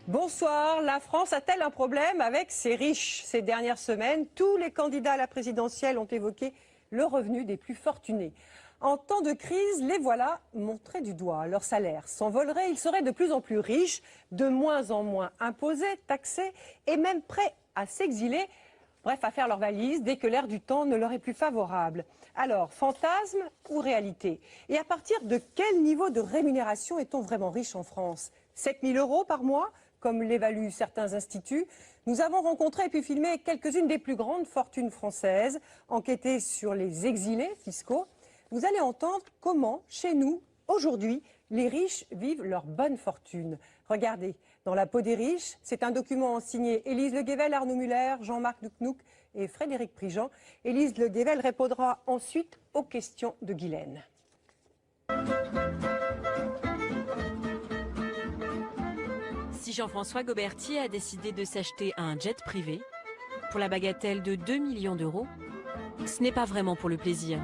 Bonsoir. La France a-t-elle un problème avec ses riches? Ces dernières semaines, tous les candidats à la présidentielle ont évoqué le revenu des plus fortunés. En temps de crise, les voilà montrés du doigt. Leur salaire s'envolerait, ils seraient de plus en plus riches, de moins en moins imposés, taxés et même prêts à s'exiler. Bref, à faire leur valise dès que l'air du temps ne leur est plus favorable. Alors, fantasme ou réalité? Et à partir de quel niveau de rémunération est-on vraiment riche en France? 7 000 € par mois, comme l'évaluent certains instituts. Nous avons rencontré et puis filmé quelques-unes des plus grandes fortunes françaises, enquêté sur les exilés fiscaux. Vous allez entendre comment, chez nous, aujourd'hui, les riches vivent leur bonne fortune. Regardez, dans la peau des riches, c'est un document signé Élise Le Guével, Arnaud Muller, Jean-Marc Doucnouk et Frédéric Prigent. Élise Le Guével répondra ensuite aux questions de Guylaine. Si Jean-François Gobertier a décidé de s'acheter un jet privé, pour la bagatelle de 2 millions d'euros, ce n'est pas vraiment pour le plaisir.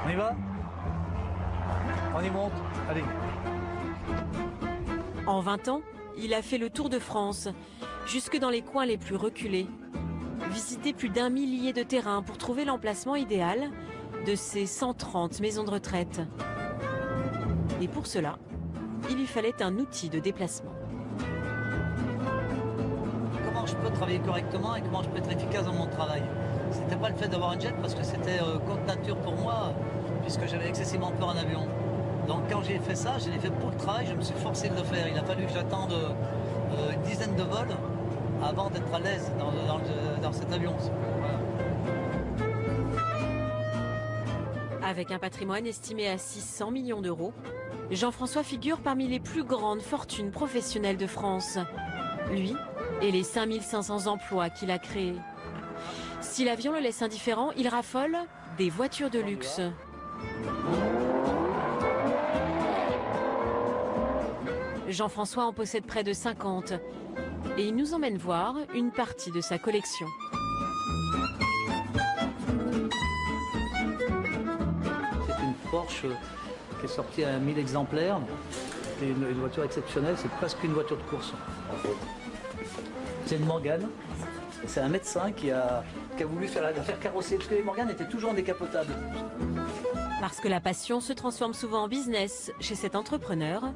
On y va? On y monte? Allez. En 20 ans, il a fait le tour de France, jusque dans les coins les plus reculés. Visité plus d'1 millier de terrains pour trouver l'emplacement idéal de ses 130 maisons de retraite. Et pour cela, il lui fallait un outil de déplacement. Comment je peux travailler correctement et comment je peux être efficace dans mon travail? C'était pas le fait d'avoir un jet parce que c'était contre nature pour moi, puisque j'avais excessivement peur en avion. Donc quand j'ai fait ça, je l'ai fait pour le travail, je me suis forcé de le faire. Il a fallu que j'attende une dizaine de vols avant d'être à l'aise dans cet avion. Voilà. Avec un patrimoine estimé à 600 millions d'euros, Jean-François figure parmi les plus grandes fortunes professionnelles de France. Lui et les 5500 emplois qu'il a créés. Si l'avion le laisse indifférent, il raffole des voitures de luxe. Jean-François en possède près de 50 et il nous emmène voir une partie de sa collection. C'est une Porsche qui est sortie à 1000 exemplaires. C'est une voiture exceptionnelle, c'est presque une voiture de course. C'est une Morgane. C'est un médecin qui a voulu la faire carrosser, parce que les Morganes étaient toujours décapotables. Parce que la passion se transforme souvent en business chez cet entrepreneur,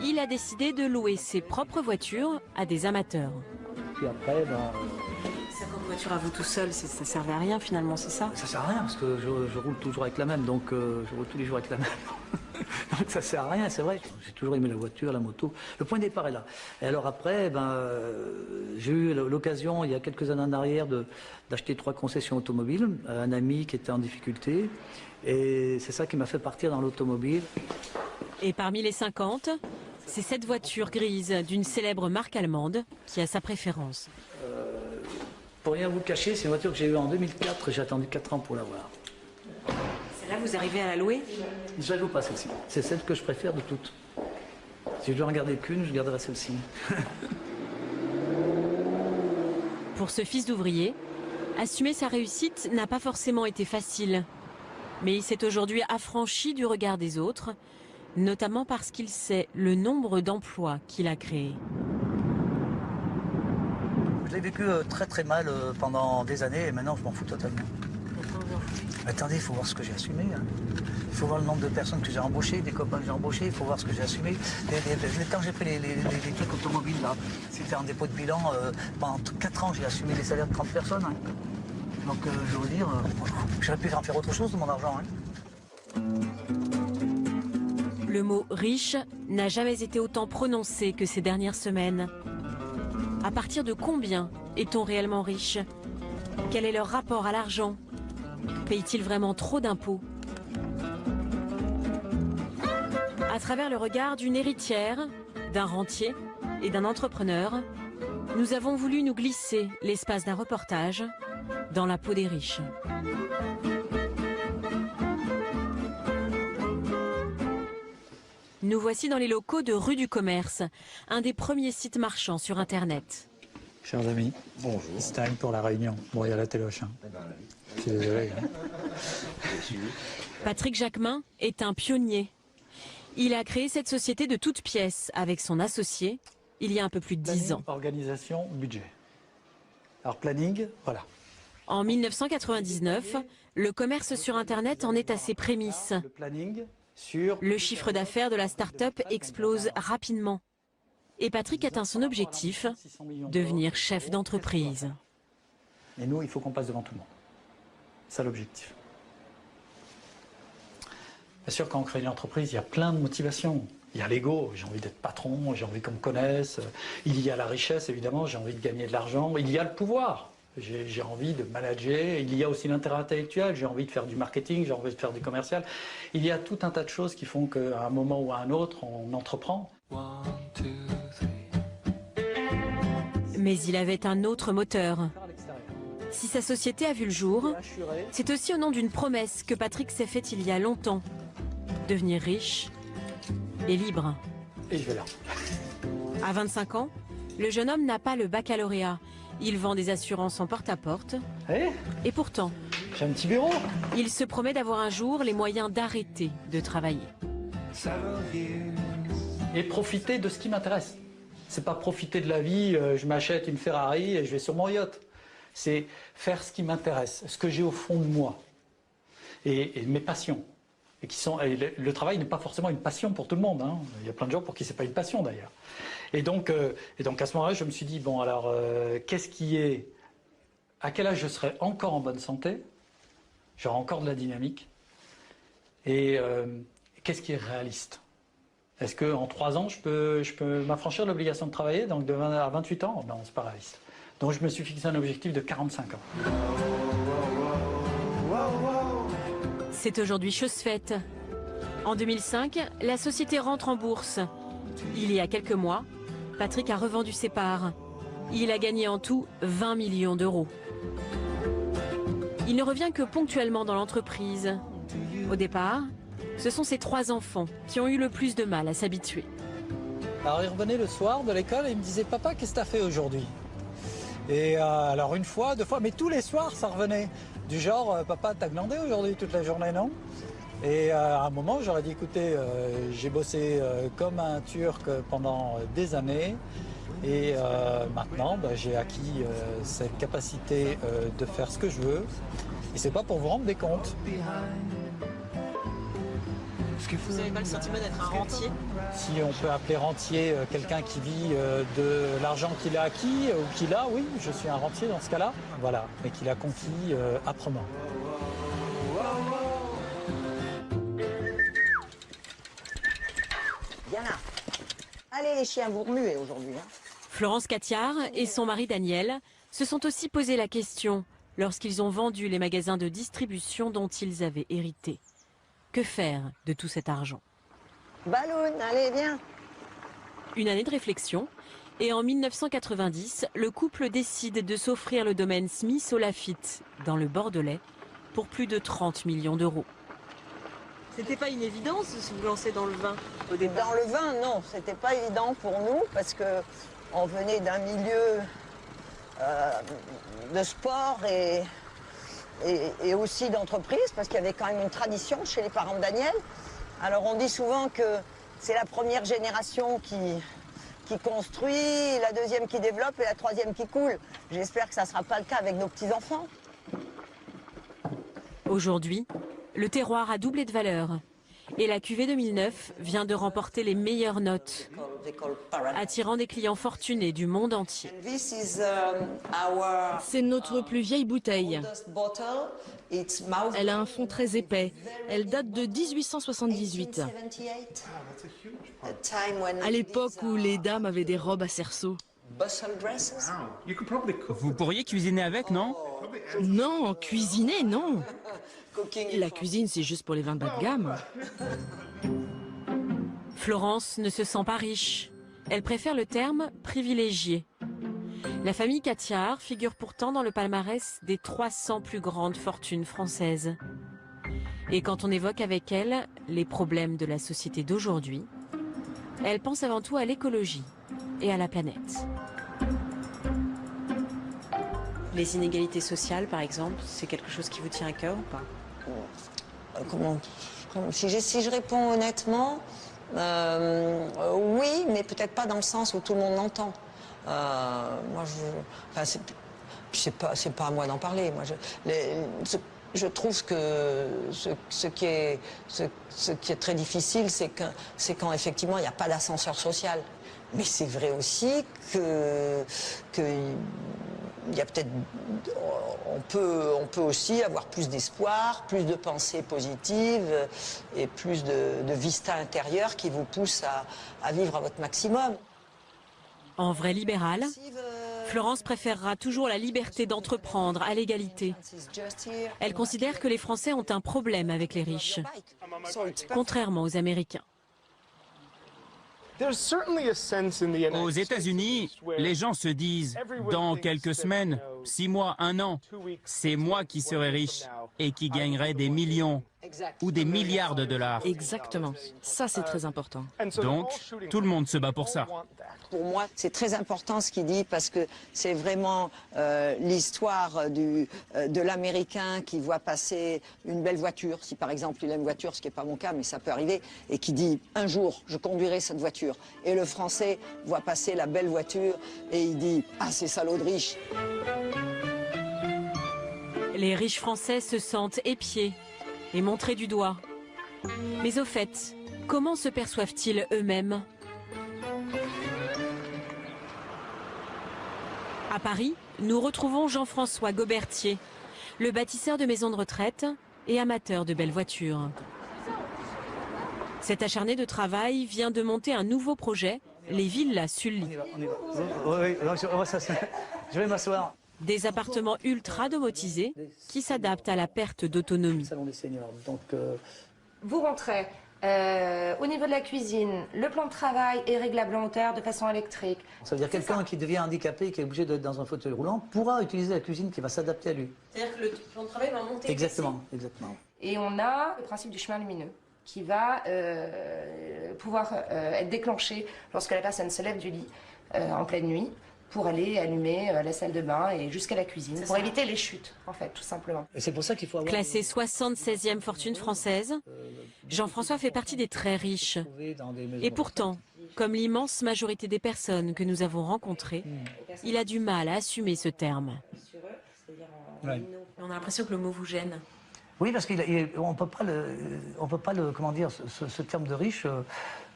il a décidé de louer ses propres voitures à des amateurs. Puis après, 50 voitures à vous tout seul, ça servait à rien finalement, c'est ça? ça sert à rien, parce que je roule toujours avec la même, donc je roule tous les jours avec la même. Donc ça sert à rien, c'est vrai. J'ai toujours aimé la voiture, la moto. Le point de départ est là. Et alors après, j'ai eu l'occasion, il y a quelques années en arrière, d'acheter 3 concessions automobiles à un ami qui était en difficulté. Et c'est ça qui m'a fait partir dans l'automobile. Et parmi les 50, c'est cette voiture grise d'une célèbre marque allemande qui a sa préférence. Pour rien vous cacher, c'est une voiture que j'ai eue en 2004, j'ai attendu 4 ans pour l'avoir. Celle-là, vous arrivez à la louer? Je la loue pas celle-ci. C'est celle que je préfère de toutes. Si je dois en garder qu'une, je garderai celle-ci. Pour ce fils d'ouvrier, assumer sa réussite n'a pas forcément été facile. Mais il s'est aujourd'hui affranchi du regard des autres, notamment parce qu'il sait le nombre d'emplois qu'il a créés. Je l'ai vécu très très mal pendant des années et maintenant je m'en fous totalement. Attendez, il faut voir ce que j'ai assumé. Hein. Il faut voir le nombre de personnes que j'ai embauchées, des copains que j'ai embauchés, il faut voir ce que j'ai assumé. Quand j'ai pris les trucs automobiles, là, c'était en dépôt de bilan, pendant 4 ans j'ai assumé les salaires de 30 personnes. Hein. Donc je veux dire, j'aurais pu en faire autre chose de mon argent. Hein. Le mot « riche » n'a jamais été autant prononcé que ces dernières semaines. À partir de combien est-on réellement riche? Quel est leur rapport à l'argent? Paye-t-il vraiment trop d'impôts? À travers le regard d'une héritière, d'un rentier et d'un entrepreneur, nous avons voulu nous glisser l'espace d'un reportage dans la peau des riches. Nous voici dans les locaux de Rue du Commerce, un des premiers sites marchands sur Internet. Chers amis, bonjour. It's time pour la réunion. Bon, il y a la téloche. Hein. Je suis désolé. Hein. Patrick Jacquemin est un pionnier. Il a créé cette société de toutes pièces avec son associé il y a un peu plus de 10 ans. Organisation, budget. Alors planning, voilà. En 1999, le commerce sur Internet en est à ses prémices. Le planning sur... Le chiffre d'affaires de la start-up explose rapidement. Et Patrick atteint son objectif, devenir chef d'entreprise. Et nous, il faut qu'on passe devant tout le monde. C'est ça l'objectif. Bien sûr, quand on crée une entreprise, il y a plein de motivations. Il y a l'ego, j'ai envie d'être patron, j'ai envie qu'on me connaisse. Il y a la richesse, évidemment, j'ai envie de gagner de l'argent. Il y a le pouvoir, j'ai envie de manager. Il y a aussi l'intérêt intellectuel, j'ai envie de faire du marketing, j'ai envie de faire du commercial. Il y a tout un tas de choses qui font qu'à un moment ou à un autre, on entreprend. Mais il avait un autre moteur. Si sa société a vu le jour, c'est aussi au nom d'une promesse que Patrick s'est faite il y a longtemps. Devenir riche et libre. Et je vais là. À 25 ans, le jeune homme n'a pas le baccalauréat. Il vend des assurances en porte-à-porte. Et pourtant, J'ai un petit bureau. il se promet d'avoir un jour les moyens d'arrêter de travailler. Et profiter de ce qui m'intéresse. C'est pas profiter de la vie, je m'achète une Ferrari et je vais sur mon yacht. C'est faire ce qui m'intéresse, ce que j'ai au fond de moi. Et mes passions. Et le travail n'est pas forcément une passion pour tout le monde. Hein. Il y a plein de gens pour qui c'est pas une passion d'ailleurs. Et donc à ce moment-là, je me suis dit, bon alors, qu'est-ce qui est... À quel âge je serai encore en bonne santé? J'aurai encore de la dynamique. Et qu'est-ce qui est réaliste? Est-ce qu'en 3 ans, je peux m'affranchir de l'obligation de travailler, donc de 20 à 28 ans? Non, c'est pas réaliste. Donc je me suis fixé un objectif de 45 ans. C'est aujourd'hui chose faite. En 2005, la société rentre en bourse. Il y a quelques mois, Patrick a revendu ses parts. Il a gagné en tout 20 millions d'euros. Il ne revient que ponctuellement dans l'entreprise. Au départ, ce sont ses 3 enfants qui ont eu le plus de mal à s'habituer. Alors il revenait le soir de l'école et il me disait, papa, qu'est-ce que tu as fait aujourd'hui? Et alors une fois, 2 fois, mais tous les soirs ça revenait. Du genre, papa, t'as glandé aujourd'hui toute la journée, non? Et à un moment, j'aurais dit, écoutez, j'ai bossé comme un Turc pendant des années. Et maintenant, j'ai acquis cette capacité de faire ce que je veux. Et c'est pas pour vous rendre des comptes. Vous n'avez pas le sentiment d'être un rentier? Si on peut appeler rentier quelqu'un qui vit de l'argent qu'il a acquis ou qu'il a, oui, je suis un rentier dans ce cas-là. Voilà, mais qu'il a conquis âprement. Viens là. Allez les chiens, vous remuez aujourd'hui. Hein. Florence Catiard et son mari Daniel se sont aussi posé la question lorsqu'ils ont vendu les magasins de distribution dont ils avaient hérité. Que faire de tout cet argent? Balloon, allez, viens. Une année de réflexion, et en 1990, le couple décide de s'offrir le domaine Smith au Lafitte, dans le Bordelais, pour plus de 30 millions d'euros. C'était pas une évidence de se vous lancer dans le vin au départ? Dans le vin, non, c'était pas évident pour nous parce que on venait d'un milieu de sport et aussi d'entreprise, parce qu'il y avait quand même une tradition chez les parents de Daniel. Alors on dit souvent que c'est la première génération qui construit, la deuxième qui développe et la troisième qui coule. J'espère que ça ne sera pas le cas avec nos petits-enfants. Aujourd'hui, le terroir a doublé de valeur. Et la cuvée 2009 vient de remporter les meilleures notes, attirant des clients fortunés du monde entier. C'est notre plus vieille bouteille. Elle a un fond très épais. Elle date de 1878. À l'époque où les dames avaient des robes à cerceau. Vous pourriez cuisiner avec, non? Non, cuisiner, non. La cuisine, c'est juste pour les vins de bas de gamme. Florence ne se sent pas riche. Elle préfère le terme privilégié. La famille Catiard figure pourtant dans le palmarès des 300 plus grandes fortunes françaises. Et quand on évoque avec elle les problèmes de la société d'aujourd'hui, elle pense avant tout à l'écologie et à la planète. Les inégalités sociales, par exemple, c'est quelque chose qui vous tient à cœur ou pas? Si je réponds honnêtement, Oui, mais peut-être pas dans le sens où tout le monde l'entend. Moi, c'est pas à moi d'en parler. Moi, je trouve que ce qui est très difficile, c'est quand effectivement il n'y a pas d'ascenseur social. Mais c'est vrai aussi que il y a peut-être, on peut aussi avoir plus d'espoir, plus de pensées positives et plus de vista intérieure qui vous pousse à vivre à votre maximum. En vraie libérale, Florence préférera toujours la liberté d'entreprendre à l'égalité. Elle considère que les Français ont un problème avec les riches, contrairement aux Américains. Aux États-Unis, les gens se disent, dans quelques semaines, 6 mois, 1 an, c'est moi qui serai riche et qui gagnerai des millions ou des milliards de dollars. Exactement. Ça, c'est très important. Donc, tout le monde se bat pour ça. Pour moi, c'est très important ce qu'il dit parce que c'est vraiment l'histoire de l'Américain qui voit passer une belle voiture, si par exemple il a une voiture, ce qui n'est pas mon cas, mais ça peut arriver, et qui dit « un jour, je conduirai cette voiture ». Et le Français voit passer la belle voiture et il dit « ah, ces salauds de riches ». Les riches Français se sentent épiés et montrés du doigt. Mais au fait, comment se perçoivent-ils eux-mêmes ? À Paris, nous retrouvons Jean-François Gobertier, le bâtisseur de maisons de retraite et amateur de belles voitures. Cet acharné de travail vient de monter un nouveau projet, les Villas Sully. Je vais m'asseoir. Des appartements ultra domotisés qui s'adaptent à la perte d'autonomie. Vous rentrez. Au niveau de la cuisine, le plan de travail est réglable en hauteur de façon électrique. Ça veut dire quelqu'un qui devient handicapé, qui est obligé d'être dans un fauteuil roulant, pourra utiliser la cuisine qui va s'adapter à lui. C'est-à-dire que le plan de travail va monter. Exactement, exactement. Et on a le principe du chemin lumineux qui va pouvoir être déclenché lorsque la personne se lève du lit en pleine nuit pour aller allumer la salle de bain et jusqu'à la cuisine, pour éviter les chutes, en fait, tout simplement. Et c'est pour ça qu'il faut avoir... Classé 76e fortune française, Jean-François fait partie des très riches. Et pourtant, comme l'immense majorité des personnes que nous avons rencontrées, il a du mal à assumer ce terme. Ouais. On a l'impression que le mot vous gêne. Oui, parce qu'on ne peut pas le, comment dire, ce terme de riche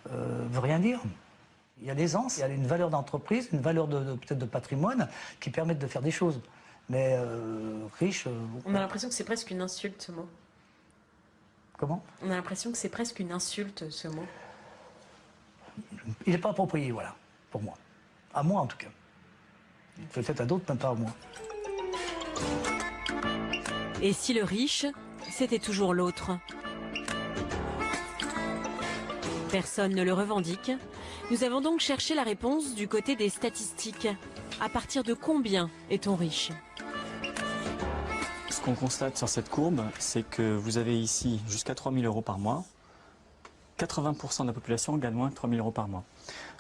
veut rien dire. Il y a l'aisance, il y a une valeur d'entreprise, une valeur peut-être de patrimoine qui permettent de faire des choses. Mais riche... On a l'impression que c'est presque une insulte, ce mot. Comment ? On a l'impression que c'est presque une insulte, ce mot. Il n'est pas approprié, voilà, pour moi. À moi, en tout cas. Peut-être à d'autres, mais pas à moi. Et si le riche, c'était toujours l'autre ? Personne ne le revendique. Nous avons donc cherché la réponse du côté des statistiques. À partir de combien est-on riche ? Ce qu'on constate sur cette courbe, c'est que vous avez ici jusqu'à 3 000 euros par mois. 80% de la population gagne moins que 3 000 euros par mois.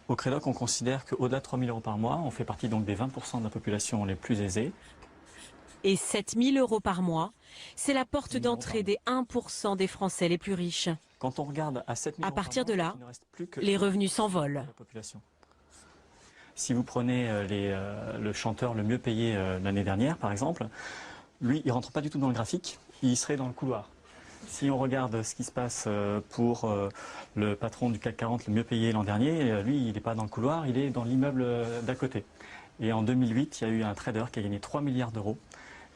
Au Crédoc, on considère qu'au-delà de 3 000 euros par mois, on fait partie donc des 20% de la population les plus aisés. Et 7 000 euros par mois, c'est la porte d'entrée des 1% des Français les plus riches. Quand on regarde à 7 000 euros à partir de là, il ne reste plus que les revenus s'envolent. la population. Si vous prenez le chanteur le mieux payé l'année dernière, par exemple, lui, il ne rentre pas du tout dans le graphique, il serait dans le couloir. Si on regarde ce qui se passe pour le patron du CAC 40 le mieux payé l'an dernier, lui, il n'est pas dans le couloir, il est dans l'immeuble d'à côté. Et en 2008, il y a eu un trader qui a gagné 3 milliards d'euros.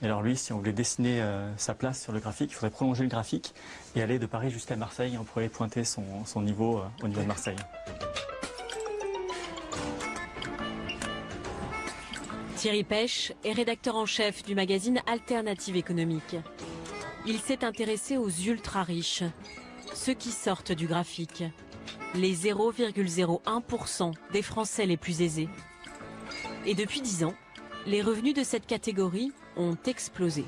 Et alors lui, si on voulait dessiner sa place sur le graphique, il faudrait prolonger le graphique et aller de Paris jusqu'à Marseille. On pourrait pointer son niveau au niveau de Marseille. Thierry Pêche est rédacteur en chef du magazine Alternative économique. Il s'est intéressé aux ultra-riches, ceux qui sortent du graphique, les 0,01% des Français les plus aisés. Et depuis 10 ans, les revenus de cette catégorie ont explosé.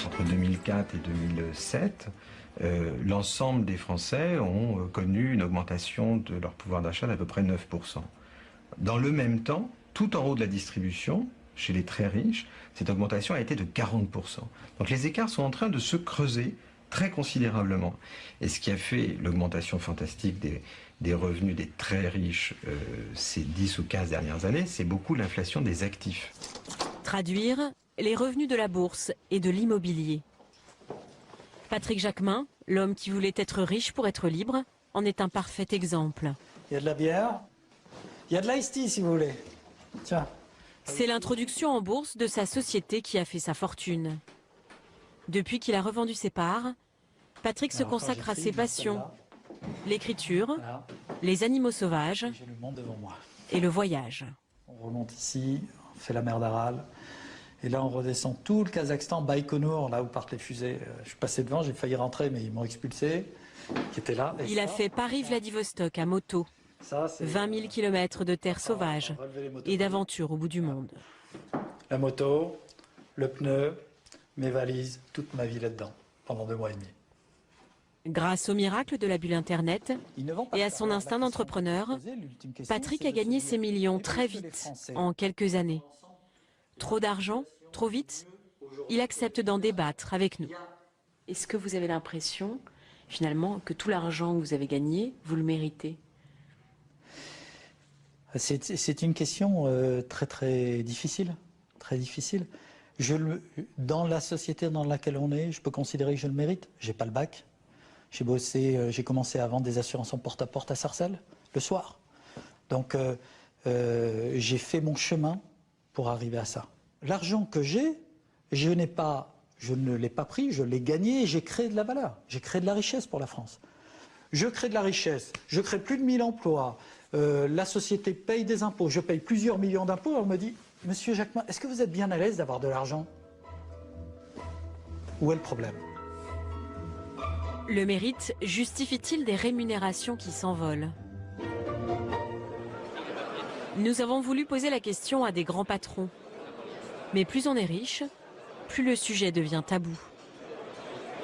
Entre 2004 et 2007, l'ensemble des Français ont connu une augmentation de leur pouvoir d'achat d'à peu près 9%. Dans le même temps, tout en haut de la distribution, chez les très riches, cette augmentation a été de 40%. Donc les écarts sont en train de se creuser très considérablement. Et ce qui a fait l'augmentation fantastique des revenus des très riches ces 10 ou 15 dernières années, c'est beaucoup l'inflation des actifs. Traduire les revenus de la bourse et de l'immobilier. Patrick Jacquemin, l'homme qui voulait être riche pour être libre, en est un parfait exemple. Il y a de la bière, il y a de l'ice tea si vous voulez. Tiens. C'est l'introduction en bourse de sa société qui a fait sa fortune. Depuis qu'il a revendu ses parts, Patrick se consacre à ses passions, l'écriture, les animaux sauvages et le voyage. On remonte ici, on fait la mer d'Aral, et là on redescend tout le Kazakhstan, Baïkonour, là où partent les fusées. Je suis passé devant, j'ai failli rentrer, mais ils m'ont expulsé, qui était là. Il a fait Paris-Vladivostok à moto, 20 000 km de terre sauvage et d'aventures au bout du monde. La moto, le pneu, mes valises, toute ma vie là-dedans, pendant 2 mois et demi. Grâce au miracle de la bulle Internet et à son instinct d'entrepreneur, Patrick a gagné ses millions très vite, en quelques années. Trop d'argent, trop vite, il accepte d'en débattre avec nous. Est-ce que vous avez l'impression, finalement, que tout l'argent que vous avez gagné, vous le méritez? C'est une question très très difficile, très difficile. Dans la société dans laquelle on est, je peux considérer que je le mérite. J'ai pas le bac. J'ai commencé à vendre des assurances en porte-à-porte à Sarcelles, le soir. Donc, j'ai fait mon chemin pour arriver à ça. L'argent que j'ai, je ne l'ai pas pris, je l'ai gagné et j'ai créé de la valeur. J'ai créé de la richesse pour la France. Je crée de la richesse, je crée plus de 1000 emplois, la société paye des impôts, je paye plusieurs millions d'impôts. On me dit, Monsieur Jacquemin, est-ce que vous êtes bien à l'aise d'avoir de l'argent? Où est le problème? Le mérite justifie-t-il des rémunérations qui s'envolent? Nous avons voulu poser la question à des grands patrons. Mais plus on est riche, plus le sujet devient tabou.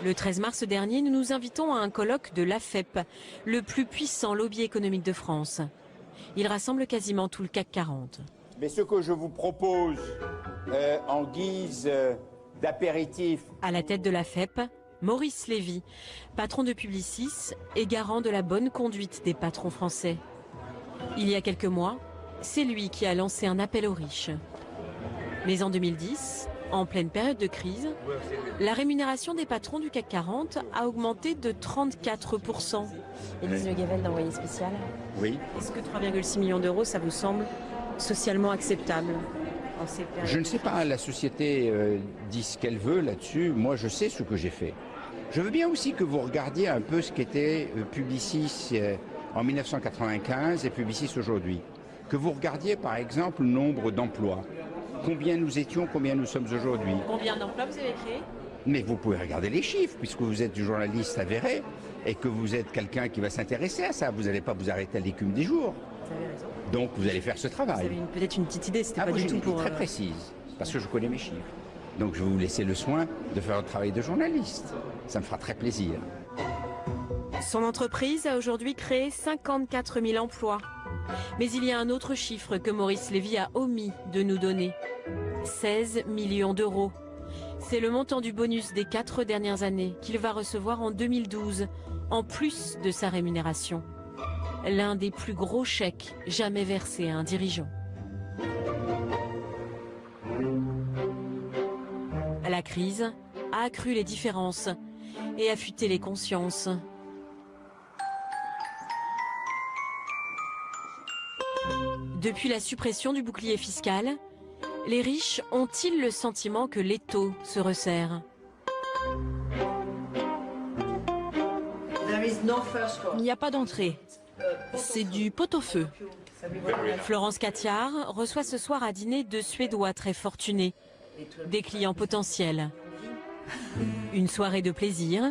Le 13 mars dernier, nous nous invitons à un colloque de l'AFEP, le plus puissant lobby économique de France. Il rassemble quasiment tout le CAC 40. Mais ce que je vous propose en guise d'apéritif... À la tête de l'AFEP, Maurice Lévy, patron de Publicis et garant de la bonne conduite des patrons français. Il y a quelques mois, c'est lui qui a lancé un appel aux riches. Mais en 2010, en pleine période de crise, la rémunération des patrons du CAC 40 a augmenté de 34%. Élise Le Gavel d'Envoyé spécial. Oui. Est-ce que 3,6 millions d'euros, ça vous semble socialement acceptable en ces périodes? Je ne sais pas, la société dit ce qu'elle veut là-dessus. Moi, je sais ce que j'ai fait. Je veux bien aussi que vous regardiez un peu ce qu'était Publicis en 1995 et Publicis aujourd'hui. Que vous regardiez par exemple le nombre d'emplois. Combien nous étions, combien nous sommes aujourd'hui. Combien d'emplois vous avez créé? Mais vous pouvez regarder les chiffres, puisque vous êtes du journaliste avéré et que vous êtes quelqu'un qui va s'intéresser à ça. Vous n'allez pas vous arrêter à l'écume des jours. Vous avez raison. Donc vous allez faire ce travail. Vous avez peut-être une petite idée, c'était pas du tout pour... très précise, parce que je connais mes chiffres. Donc je vais vous laisser le soin de faire un travail de journaliste. Ça me fera très plaisir. Son entreprise a aujourd'hui créé 54 000 emplois. Mais il y a un autre chiffre que Maurice Lévy a omis de nous donner. 16 millions d'euros. C'est le montant du bonus des 4 dernières années qu'il va recevoir en 2012, en plus de sa rémunération. L'un des plus gros chèques jamais versés à un dirigeant. La crise a accru les différences et affûté les consciences. Depuis la suppression du bouclier fiscal, les riches ont-ils le sentiment que l'étau se resserre? Il n'y a pas d'entrée. C'est du pot-au-feu. Florence Catiard reçoit ce soir à dîner 2 Suédois très fortunés, des clients potentiels. Une soirée de plaisir,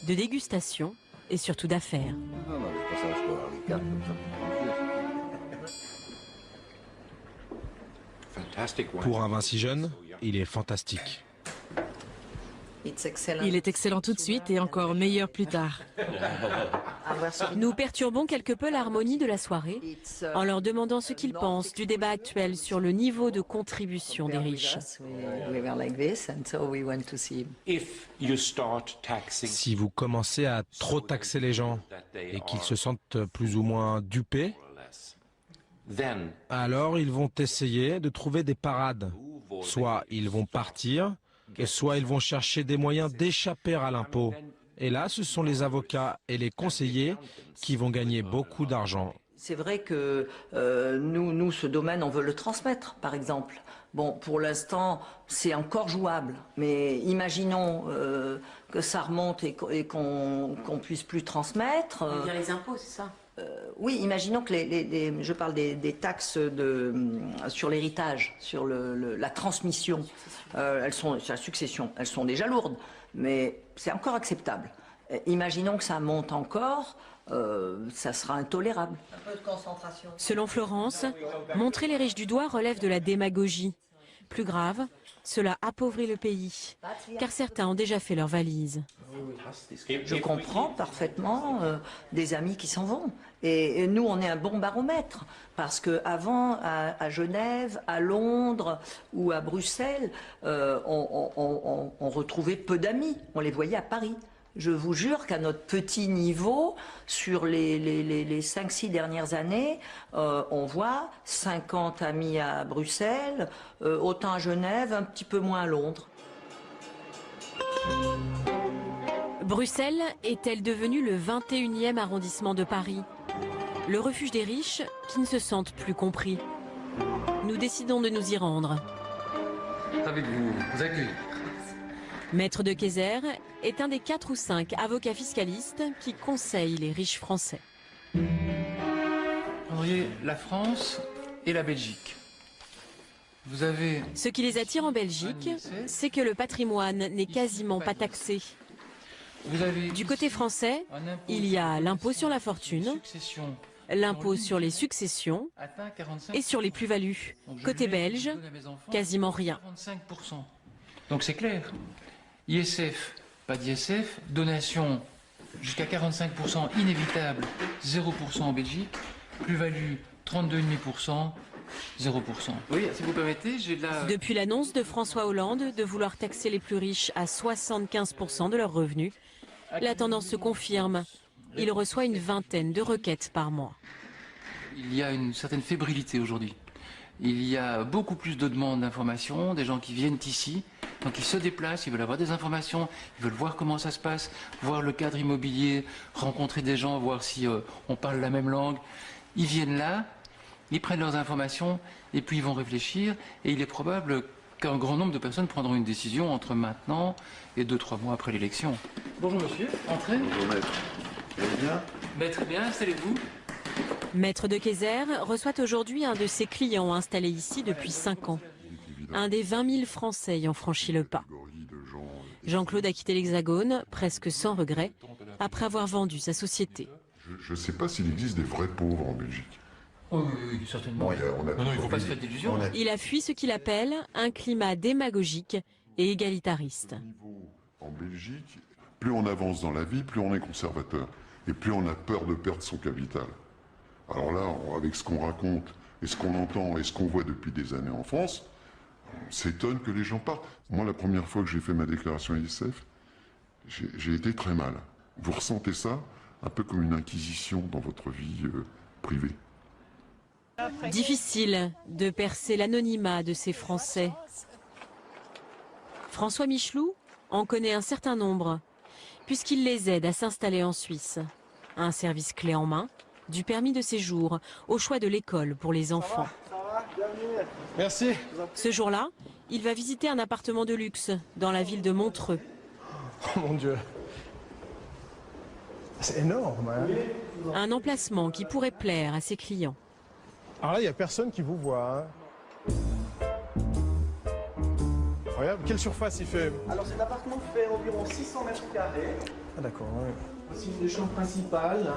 de dégustation et surtout d'affaires. Pour un vin si jeune, il est fantastique. Il est excellent tout de suite et encore meilleur plus tard. Nous perturbons quelque peu l'harmonie de la soirée en leur demandant ce qu'ils pensent du débat actuel sur le niveau de contribution des riches. Si vous commencez à trop taxer les gens et qu'ils se sentent plus ou moins dupés, alors ils vont essayer de trouver des parades. Soit ils vont partir, et soit ils vont chercher des moyens d'échapper à l'impôt. Et là, ce sont les avocats et les conseillers qui vont gagner beaucoup d'argent. C'est vrai que nous, ce domaine, on veut le transmettre, par exemple. Bon, pour l'instant, c'est encore jouable, mais imaginons que ça remonte et qu'on puisse plus transmettre. Dire les impôts, c'est ça? Oui, imaginons que je parle des taxes sur l'héritage, sur la transmission, sur la succession, elles sont déjà lourdes, mais c'est encore acceptable. Imaginons que ça monte encore, ça sera intolérable. Un peu de concentration. Selon Florence, montrer les riches du doigt relève de la démagogie. Plus grave, cela appauvrit le pays, car certains ont déjà fait leur valise. Je comprends parfaitement des amis qui s'en vont. Et nous, on est un bon baromètre. Parce qu'avant, à Genève, à Londres ou à Bruxelles, on retrouvait peu d'amis. On les voyait à Paris. Je vous jure qu'à notre petit niveau, sur les 5-6 dernières années, on voit 50 amis à Bruxelles, autant à Genève, un petit peu moins à Londres. Bruxelles est-elle devenue le 21e arrondissement de Paris? Le refuge des riches qui ne se sentent plus compris. Nous décidons de nous y rendre. Ravi de vous accueillir. Maître de Kayser est un des 4 ou 5 avocats fiscalistes qui conseillent les riches français. Vous voyez la France et la Belgique. Vous avez... Ce qui les attire en Belgique, c'est que le patrimoine n'est quasiment pas taxé. Du côté français, il y a l'impôt sur la fortune, l'impôt sur les successions et sur les plus-values. Côté belge, quasiment rien. Donc c'est clair. ISF, pas d'ISF, donation jusqu'à 45% inévitable, 0% en Belgique, plus-value 32,5%, 0%. Oui, si vous permettez, j'ai de la... Depuis l'annonce de François Hollande de vouloir taxer les plus riches à 75% de leurs revenus, la tendance se confirme. Il reçoit une vingtaine de requêtes par mois. Il y a une certaine fébrilité aujourd'hui. Il y a beaucoup plus de demandes d'informations, des gens qui viennent ici, donc ils se déplacent, ils veulent avoir des informations, ils veulent voir comment ça se passe, voir le cadre immobilier, rencontrer des gens, voir si on parle la même langue. Ils viennent là, ils prennent leurs informations et puis ils vont réfléchir et il est probable qu'un grand nombre de personnes prendront une décision entre maintenant et 2-3 mois après l'élection. Bonjour monsieur, entrez. Bonjour maître. Vous allez bien? Très bien, installez-vous. Maître de Kayser reçoit aujourd'hui un de ses clients installé ici depuis 5 ans. Un des 20 000 Français ayant franchi le pas. Jean-Claude a quitté l'Hexagone, presque sans regret, après avoir vendu sa société. Je ne sais pas s'il existe des vrais pauvres en Belgique. Oui, certainement. Non, il ne faut pas se faire d'illusions. Il a fui ce qu'il appelle un climat démagogique et égalitariste. En Belgique, plus on avance dans la vie, plus on est conservateur. Et plus on a peur de perdre son capital. Alors là, avec ce qu'on raconte, et ce qu'on entend, et ce qu'on voit depuis des années en France, on s'étonne que les gens partent. Moi, la première fois que j'ai fait ma déclaration ISF, j'ai été très mal. Vous ressentez ça un peu comme une inquisition dans votre vie privée. Difficile de percer l'anonymat de ces Français. François Michelou en connaît un certain nombre, puisqu'il les aide à s'installer en Suisse. Un service clé en main, du permis de séjour, au choix de l'école pour les enfants. Ça va, bienvenue. Merci. Ce jour-là, il va visiter un appartement de luxe dans la ville de Montreux. Oh mon Dieu. C'est énorme. Hein. Un emplacement qui pourrait plaire à ses clients. Alors là, il n'y a personne qui vous voit. Hein. Incroyable. Quelle surface il fait? Alors cet appartement fait environ 600 mètres carrés. Ah d'accord, oui. Voici une des chambres principales.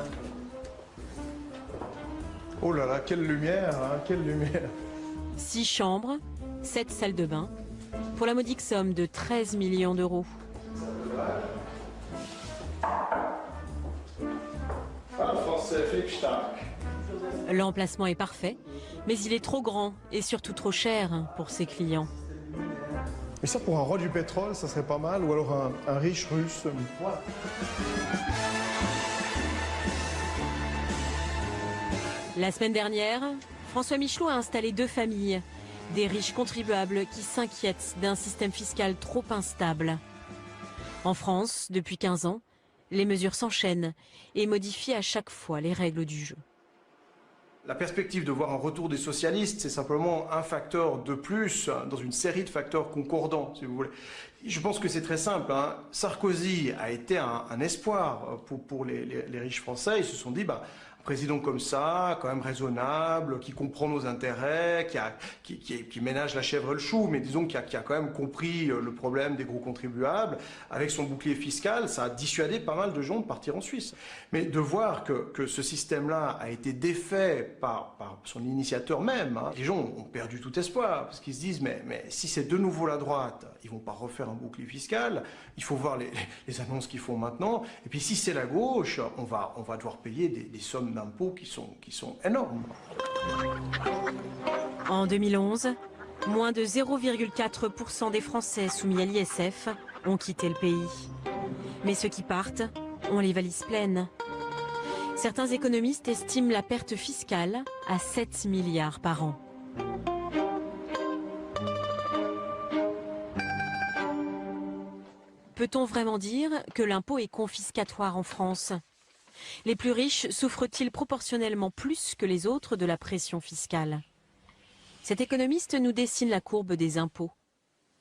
Oh là là, quelle lumière, hein, quelle lumière. 6 chambres, 7 salles de bain, pour la modique somme de 13 millions d'euros. L'emplacement est parfait, mais il est trop grand et surtout trop cher pour ses clients. Et ça, pour un roi du pétrole, ça serait pas mal, ou alors un riche russe. La semaine dernière, François Michelot a installé 2 familles, des riches contribuables qui s'inquiètent d'un système fiscal trop instable. En France, depuis 15 ans, les mesures s'enchaînent et modifient à chaque fois les règles du jeu. La perspective de voir un retour des socialistes, c'est simplement un facteur de plus dans une série de facteurs concordants, si vous voulez. Je pense que c'est très simple, hein. Sarkozy a été un espoir pour les riches français. Ils se sont dit, un président comme ça, quand même raisonnable, qui comprend nos intérêts, qui ménage la chèvre et le chou, mais disons qui a quand même compris le problème des gros contribuables, avec son bouclier fiscal, ça a dissuadé pas mal de gens de partir en Suisse. Mais de voir que ce système-là a été défait par son initiateur même, hein, les gens ont perdu tout espoir, parce qu'ils se disent, mais si c'est de nouveau la droite, ils vont pas refaire un bouclier fiscal, il faut voir les annonces qu'ils font maintenant, et puis si c'est la gauche, on va devoir payer des sommes d'impôts qui sont énormes. En 2011, moins de 0,4% des Français soumis à l'ISF ont quitté le pays. Mais ceux qui partent ont les valises pleines. Certains économistes estiment la perte fiscale à 7 milliards par an. Peut-on vraiment dire que l'impôt est confiscatoire en France ? Les plus riches souffrent-ils proportionnellement plus que les autres de la pression fiscale? Cet économiste nous dessine la courbe des impôts.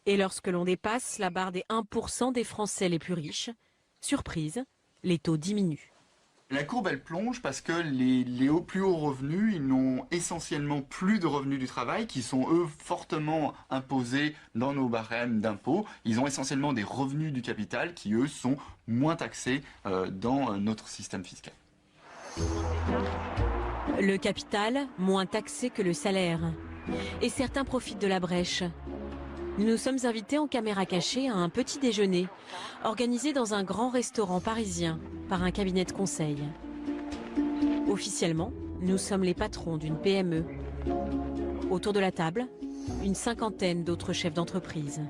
Et lorsque l'on dépasse la barre des 1% des Français les plus riches, surprise, les taux diminuent. La courbe, elle plonge parce que les plus hauts revenus, ils n'ont essentiellement plus de revenus du travail qui sont, eux, fortement imposés dans nos barèmes d'impôts. Ils ont essentiellement des revenus du capital qui, eux, sont moins taxés dans notre système fiscal. Le capital, moins taxé que le salaire. Et certains profitent de la brèche. Nous nous sommes invités en caméra cachée à un petit déjeuner, organisé dans un grand restaurant parisien par un cabinet de conseil. Officiellement, nous sommes les patrons d'une PME. Autour de la table, une 50aine d'autres chefs d'entreprise.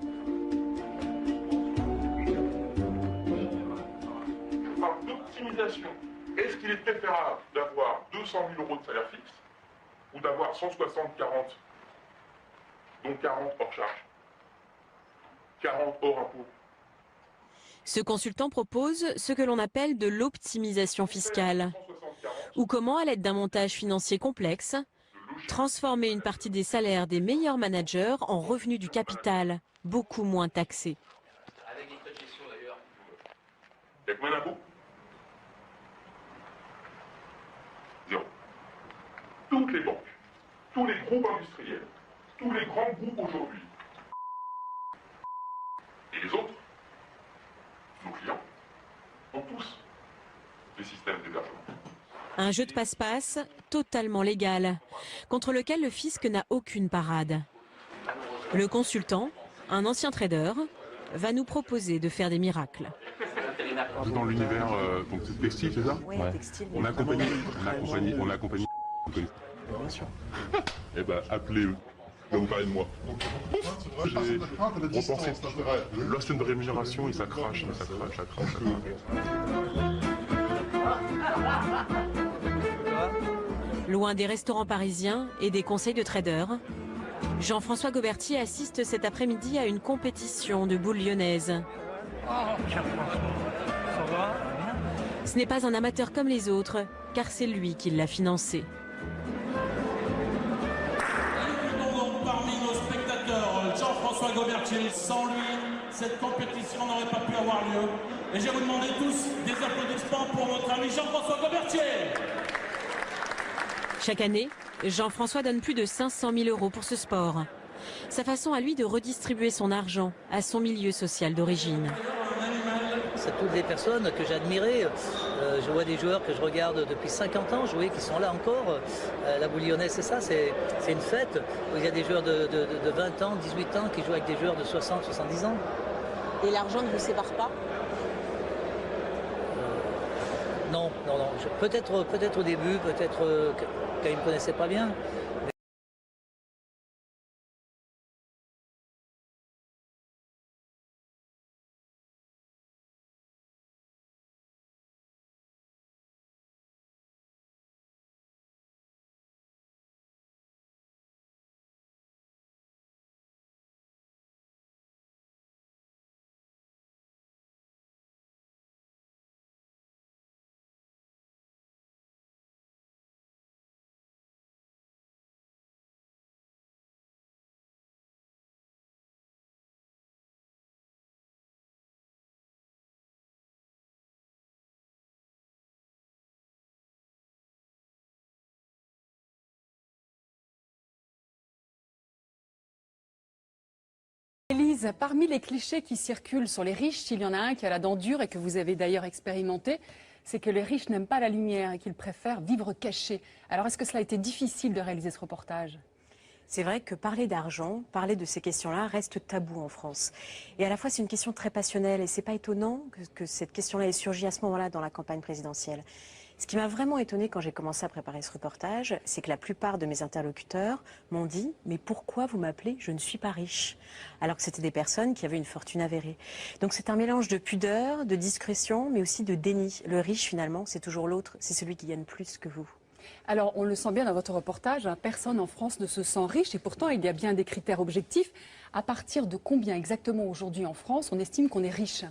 Par d'optimisation, est-ce qu'il est préférable d'avoir 200 000 euros de salaire fixe ou d'avoir 160-40, donc 40 hors charge, 40 hors impôt? Ce consultant propose ce que l'on appelle de l'optimisation fiscale, ou comment, à l'aide d'un montage financier complexe, transformer une partie des salaires des meilleurs managers en revenus du capital, beaucoup moins taxés. Avec les frais de gestion d'ailleurs. Il y a combien d'impôts? Zéro. Toutes les banques, tous les groupes industriels, tous les grands groupes aujourd'hui, et les autres, nos clients, ont tous des systèmes d'hébergement. Un jeu de passe-passe totalement légal, contre lequel le fisc n'a aucune parade. Le consultant, un ancien trader, va nous proposer de faire des miracles. Dans l'univers textile, c'est ça? Oui, textile. On a accompagné. Bien sûr. Eh ben, appelez-eux. Là, vous parlez de moi. J'ai repensé. Lorsqu'il y a une rémunération, et ça crache, ça crache. Loin des restaurants parisiens et des conseils de traders, Jean-François Goberti assiste cet après-midi à une compétition de boules lyonnaises. Ce n'est pas un amateur comme les autres, car c'est lui qui l'a financé. Parmi nos spectateurs, Jean-François Goberti. Sans lui, cette compétition n'aurait pas pu avoir lieu. Et je vais vous demander tous des applaudissements pour notre ami Jean-François Goberti. Chaque année, Jean-François donne plus de 500 000 € pour ce sport. Sa façon à lui de redistribuer son argent à son milieu social d'origine. C'est toutes des personnes que j'ai admirées. Je vois des joueurs que je regarde depuis 50 ans jouer, qui sont là encore. La boule lyonnaise, c'est ça, c'est une fête où il y a des joueurs de 20 ans, 18 ans qui jouent avec des joueurs de 60, 70 ans. Et l'argent ne vous sépare pas? Non. Peut-être au début, peut-être quand ils ne me connaissaient pas bien. Élise, parmi les clichés qui circulent sur les riches, il y en a un qui a la dent dure et que vous avez d'ailleurs expérimenté, c'est que les riches n'aiment pas la lumière et qu'ils préfèrent vivre cachés. Alors est-ce que cela a été difficile de réaliser ce reportage ? C'est vrai que parler d'argent, parler de ces questions-là reste tabou en France. Et à la fois c'est une question très passionnelle et c'est pas étonnant que cette question-là ait surgi à ce moment-là dans la campagne présidentielle. Ce qui m'a vraiment étonnée quand j'ai commencé à préparer ce reportage, c'est que la plupart de mes interlocuteurs m'ont dit « Mais pourquoi vous m'appelez ? Je ne suis pas riche ». Alors que c'était des personnes qui avaient une fortune avérée. Donc c'est un mélange de pudeur, de discrétion, mais aussi de déni. Le riche, finalement, c'est toujours l'autre, c'est celui qui gagne plus que vous. Alors, on le sent bien dans votre reportage, personne en France ne se sent riche et pourtant il y a bien des critères objectifs. À partir de combien exactement aujourd'hui en France on estime qu'on est riche ?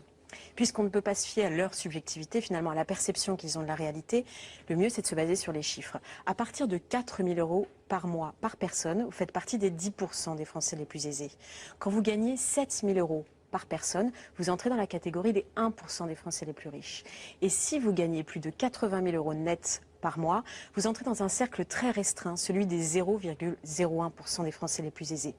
Puisqu'on ne peut pas se fier à leur subjectivité, finalement à la perception qu'ils ont de la réalité, le mieux c'est de se baser sur les chiffres. À partir de 4 000 € par mois, par personne, vous faites partie des 10% des Français les plus aisés. Quand vous gagnez 7 000 € par personne, vous entrez dans la catégorie des 1% des Français les plus riches. Et si vous gagnez plus de 80 000 € net par mois, vous entrez dans un cercle très restreint, celui des 0,01% des Français les plus aisés.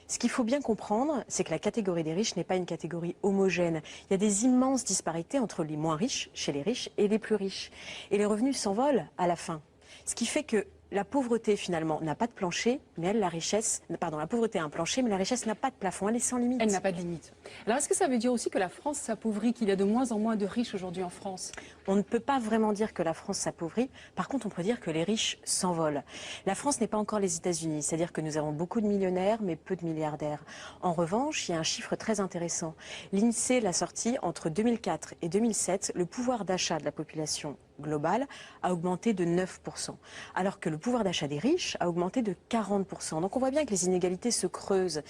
Ce qu'il faut bien comprendre, c'est que la catégorie des riches n'est pas une catégorie homogène. Il y a des immenses disparités entre les moins riches, chez les riches, et les plus riches. Et les revenus s'envolent à la fin. Ce qui fait que la pauvreté, finalement, n'a pas de plancher, mais elle, la richesse... Pardon, la pauvreté a un plancher, mais la richesse n'a pas de plafond, elle est sans limite. Elle n'a pas de limite. Alors, est-ce que ça veut dire aussi que la France s'appauvrit, qu'il y a de moins en moins de riches aujourd'hui en France ? On ne peut pas vraiment dire que la France s'appauvrit. Par contre, on peut dire que les riches s'envolent. La France n'est pas encore les États-Unis, c'est-à-dire que nous avons beaucoup de millionnaires, mais peu de milliardaires. En revanche, il y a un chiffre très intéressant. L'INSEE l'a sorti entre 2004 et 2007, le pouvoir d'achat de la population globale a augmenté de 9%, alors que le pouvoir d'achat des riches a augmenté de 40%. Donc on voit bien que les inégalités se creusent.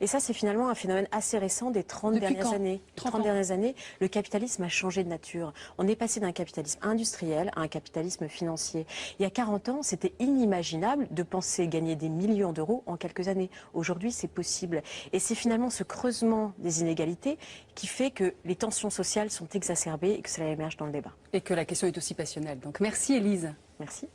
Et ça, c'est finalement un phénomène assez récent des 30 dernières années. 30 dernières années, le capitalisme a changé de nature. On est passé d'un capitalisme industriel à un capitalisme financier. Il y a 40 ans, c'était inimaginable de penser gagner des millions d'euros en quelques années. Aujourd'hui, c'est possible. Et c'est finalement ce creusement des inégalités qui fait que les tensions sociales sont exacerbées et que cela émerge dans le débat. Et que la question est aussi passionnelle. Donc merci Élise. Merci.